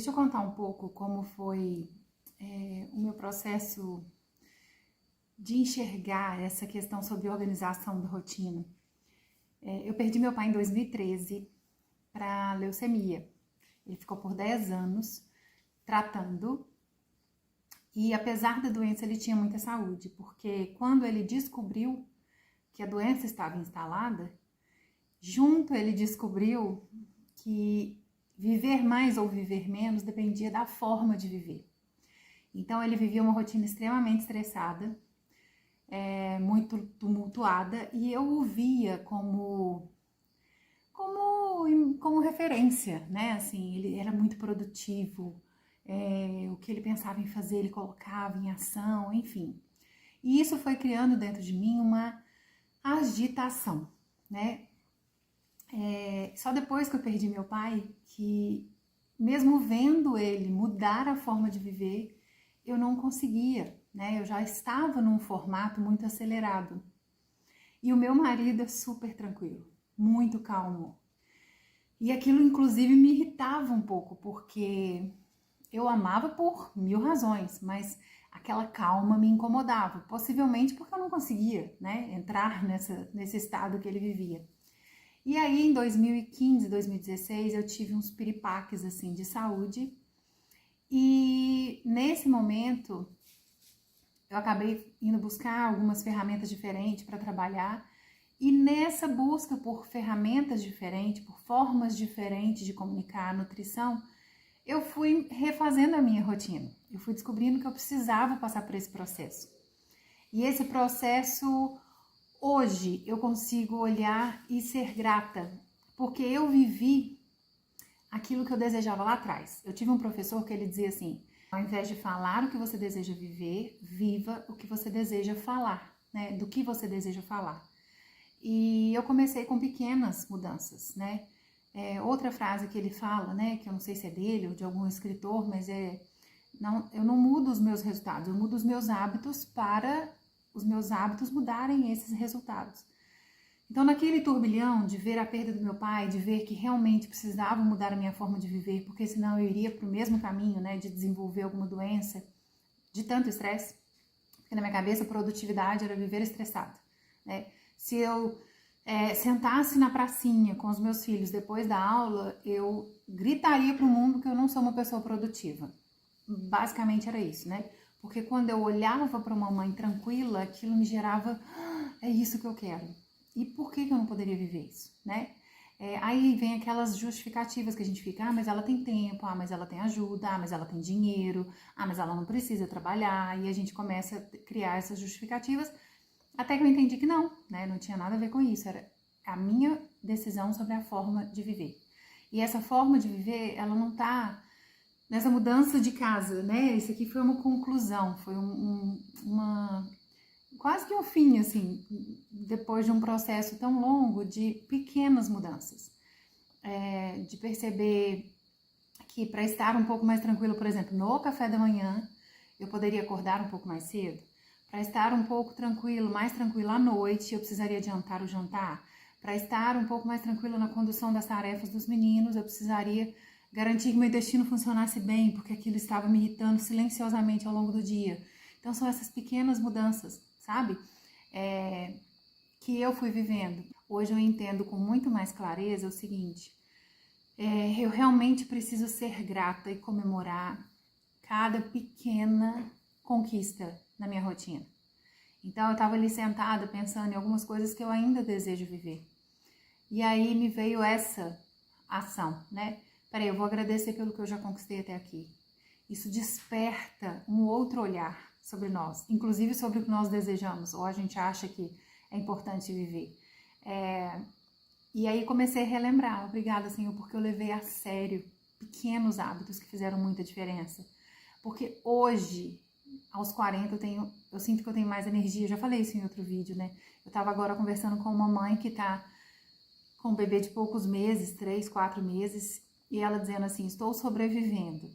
Deixa eu contar um pouco como foi o meu processo de enxergar essa questão sobre organização da rotina. Eu perdi meu pai em 2013 para leucemia. Ele ficou por 10 anos tratando e apesar da doença ele tinha muita saúde, porque quando ele descobriu que a doença estava instalada, junto ele descobriu que viver mais ou viver menos dependia da forma de viver. Então ele vivia uma rotina extremamente estressada, muito tumultuada, e eu o via como referência, né? Assim, ele era muito produtivo, o que ele pensava em fazer ele colocava em ação, enfim. E isso foi criando dentro de mim uma agitação, né? Só depois que eu perdi meu pai, que mesmo vendo ele mudar a forma de viver, eu não conseguia, né? Eu já estava num formato muito acelerado. E o meu marido é super tranquilo, muito calmo. E aquilo, inclusive, me irritava um pouco, porque eu amava por mil razões, mas aquela calma me incomodava, possivelmente porque eu não conseguia, né, entrar nesse estado que ele vivia. E aí, em 2015, 2016, eu tive uns piripaques, assim, de saúde. E nesse momento, eu acabei indo buscar algumas ferramentas diferentes para trabalhar. E nessa busca por ferramentas diferentes, por formas diferentes de comunicar a nutrição, eu fui refazendo a minha rotina. Eu fui descobrindo que eu precisava passar por esse processo. E esse processo, hoje, eu consigo olhar e ser grata, porque eu vivi aquilo que eu desejava lá atrás. Eu tive um professor que ele dizia assim: ao invés de falar o que você deseja viver, viva o que você deseja falar, né? Do que você deseja falar. E eu comecei com pequenas mudanças, né? Outra frase que ele fala, né? Que eu não sei se é dele ou de algum escritor, mas eu não mudo os meus resultados, eu mudo os meus hábitos para os meus hábitos mudarem esses resultados. Então, naquele turbilhão de ver a perda do meu pai, de ver que realmente precisava mudar a minha forma de viver, porque senão eu iria para o mesmo caminho, né, de desenvolver alguma doença, de tanto estresse, porque na minha cabeça a produtividade era viver estressado, né? Se eu sentasse na pracinha com os meus filhos depois da aula, eu gritaria para o mundo que eu não sou uma pessoa produtiva. Basicamente era isso, né? Porque quando eu olhava para uma mãe tranquila, aquilo me gerava, é isso que eu quero. E por que eu não poderia viver isso, né? Aí vem aquelas justificativas que a gente fica, mas ela tem tempo, mas ela tem ajuda, mas ela tem dinheiro, mas ela não precisa trabalhar, e a gente começa a criar essas justificativas, até que eu entendi que não, né? Não tinha nada a ver com isso, era a minha decisão sobre a forma de viver. E essa forma de viver, ela não tá nessa mudança de casa, né? Isso aqui foi uma conclusão, foi quase que um fim, assim, depois de um processo tão longo de pequenas mudanças. De perceber que para estar um pouco mais tranquilo, por exemplo, no café da manhã, eu poderia acordar um pouco mais cedo. Para estar um pouco tranquilo, mais tranquilo à noite, eu precisaria adiantar o jantar. Para estar um pouco mais tranquilo na condução das tarefas dos meninos, eu precisaria garantir que meu intestino funcionasse bem, porque aquilo estava me irritando silenciosamente ao longo do dia. Então são essas pequenas mudanças, sabe? Que eu fui vivendo. Hoje eu entendo com muito mais clareza o seguinte: eu realmente preciso ser grata e comemorar cada pequena conquista na minha rotina. Então eu estava ali sentada pensando em algumas coisas que eu ainda desejo viver. E aí me veio essa ação, né? Peraí, eu vou agradecer pelo que eu já conquistei até aqui. Isso desperta um outro olhar sobre nós, inclusive sobre o que nós desejamos, ou a gente acha que é importante viver. E aí comecei a relembrar, obrigada, Senhor, porque eu levei a sério pequenos hábitos que fizeram muita diferença. Porque hoje, aos 40, eu sinto que eu tenho mais energia, já falei isso em outro vídeo, né? Eu tava agora conversando com uma mãe que tá com um bebê de poucos meses, 3, 4 meses, e ela dizendo assim: estou sobrevivendo.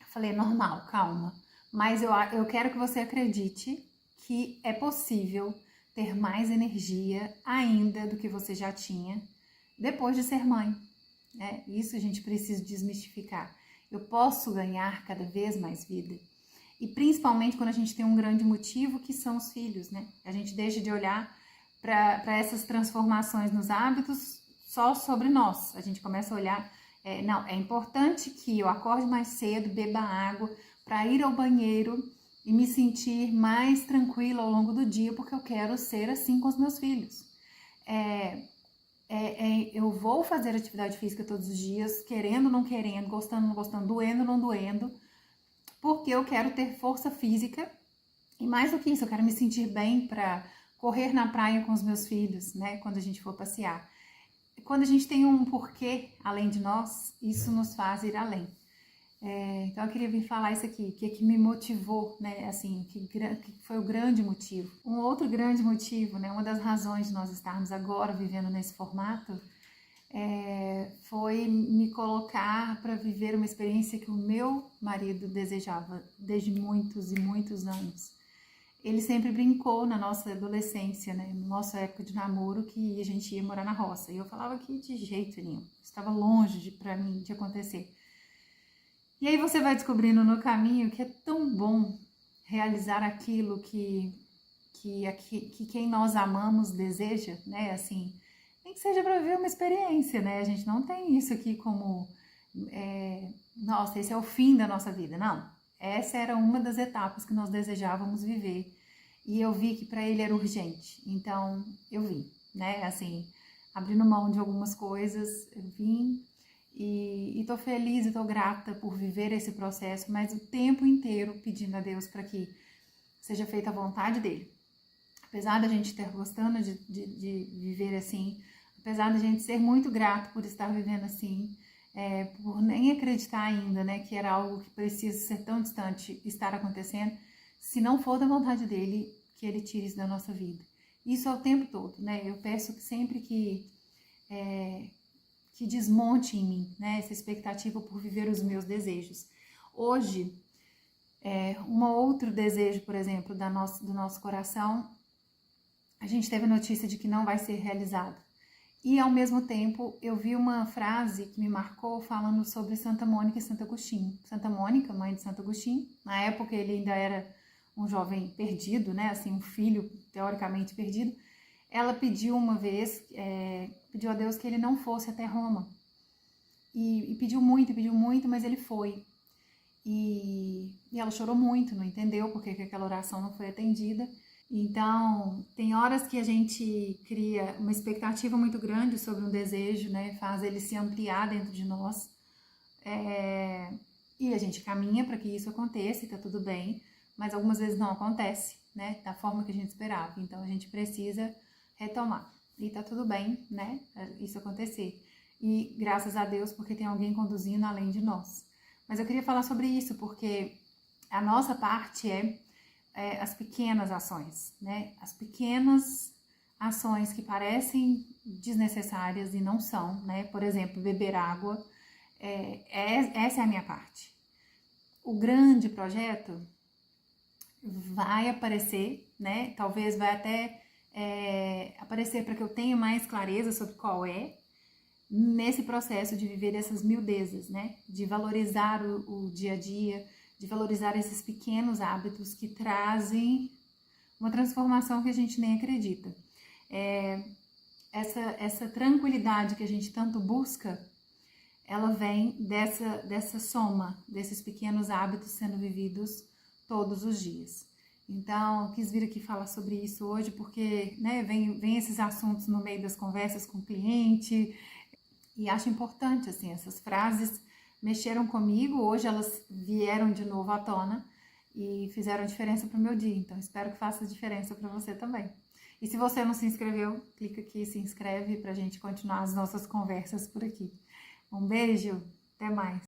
Eu falei: normal, calma, mas eu quero que você acredite que é possível ter mais energia ainda do que você já tinha depois de ser mãe, né? Isso a gente precisa desmistificar. eu posso ganhar cada vez mais vida. E principalmente quando a gente tem um grande motivo, que são os filhos, né? A gente deixa de olhar para essas transformações nos hábitos só sobre nós. A gente começa a olhar, não, é importante que eu acorde mais cedo, beba água, para ir ao banheiro e me sentir mais tranquila ao longo do dia, porque eu quero ser assim com os meus filhos. Eu vou fazer atividade física todos os dias, querendo ou não querendo, gostando ou não gostando, doendo ou não doendo, porque eu quero ter força física e mais do que isso, eu quero me sentir bem para correr na praia com os meus filhos, né, quando a gente for passear. Quando a gente tem um porquê além de nós, isso nos faz ir além. Então eu queria vir falar isso aqui, que me motivou, né, assim, que foi o grande motivo. Um outro grande motivo, né, uma das razões de nós estarmos agora vivendo nesse formato, foi me colocar para viver uma experiência que o meu marido desejava desde muitos e muitos anos. Ele sempre brincou na nossa adolescência, né, na nossa época de namoro, que a gente ia morar na roça. E eu falava que de jeito nenhum, estava longe para mim de acontecer. E aí você vai descobrindo no caminho que é tão bom realizar aquilo que quem nós amamos deseja, né? Assim, nem que seja para viver uma experiência, né? A gente não tem isso aqui como, nossa, esse é o fim da nossa vida. Não, essa era uma das etapas que nós desejávamos viver. E eu vi que para ele era urgente. Então, eu vim, né? Assim, abrindo mão de algumas coisas, eu vim. E tô feliz e tô grata por viver esse processo, mas o tempo inteiro pedindo a Deus para que seja feita a vontade dele. Apesar da gente ter gostando de viver assim, apesar da gente ser muito grato por estar vivendo assim, por nem acreditar ainda, né, que era algo que precisa ser tão distante estar acontecendo, se não for da vontade dele, que ele tire isso da nossa vida. Isso é o tempo todo, né? Eu peço que sempre que desmonte em mim, né, essa expectativa por viver os meus desejos. Hoje, um outro desejo, por exemplo, do nosso coração, a gente teve a notícia de que não vai ser realizado. E, ao mesmo tempo, eu vi uma frase que me marcou falando sobre Santa Mônica e Santo Agostinho. Santa Mônica, mãe de Santo Agostinho, na época ele ainda era um jovem perdido, né, assim, um filho teoricamente perdido. Ela pediu uma vez, pediu a Deus que ele não fosse até Roma. E pediu muito, mas ele foi. E ela chorou muito, não entendeu porque que aquela oração não foi atendida. Então, tem horas que a gente cria uma expectativa muito grande sobre um desejo, né? Faz ele se ampliar dentro de nós. E a gente caminha para que isso aconteça e tá tudo bem. Mas algumas vezes não acontece, né? Da forma que a gente esperava. Então, a gente precisa retomar. E tá tudo bem, né? Isso acontecer. E graças a Deus, porque tem alguém conduzindo além de nós. Mas eu queria falar sobre isso, porque a nossa parte as pequenas ações, né? As pequenas ações que parecem desnecessárias e não são, né? Por exemplo, beber água, essa é a minha parte. O grande projeto vai aparecer, né? Talvez vai até aparecer para que eu tenha mais clareza sobre qual nesse processo de viver essas miudezas, né? De valorizar o dia a dia, de valorizar esses pequenos hábitos que trazem uma transformação que a gente nem acredita. Essa tranquilidade que a gente tanto busca, ela vem dessa soma, desses pequenos hábitos sendo vividos todos os dias. Então, quis vir aqui falar sobre isso hoje, porque, né, vem esses assuntos no meio das conversas com o cliente, e acho importante, assim, essas frases mexeram comigo, hoje elas vieram de novo à tona e fizeram diferença para o meu dia, então espero que faça diferença para você também. E se você não se inscreveu, clica aqui e se inscreve para a gente continuar as nossas conversas por aqui. Um beijo, até mais!